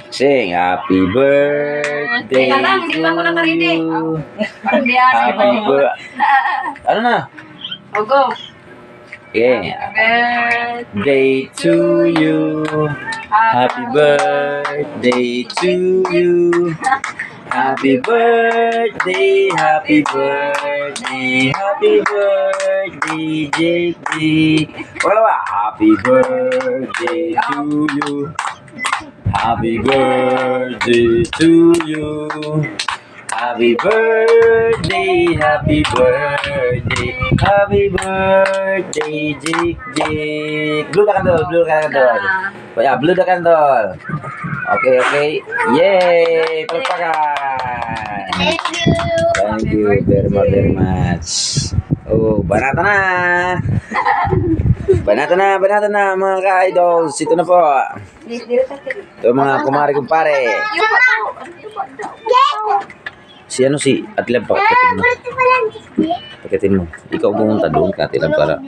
Sing happy birthday Teka lang, hindi pa ako nakarinig. Happy birthday. Ano na? O, go. Okay. Day to you. Happy birthday to you. Happy birthday, happy birthday, happy birthday, JD. Wala ba? Happy birthday to you. Happy birthday to you. Happy birthday, happy birthday, happy birthday, Jik Jik. Blow the candle, blow the candle. Yeah, blow the candle. Okay, okay. Yay! Palpakan. Thank you very much. Oh, banata na. Banata na mga ka-idols. Ito na po. Ito mga kumare-kumpare. Si ano si Atlab, pakitin mo. Ikaw pumunta doon ka, Atlab, para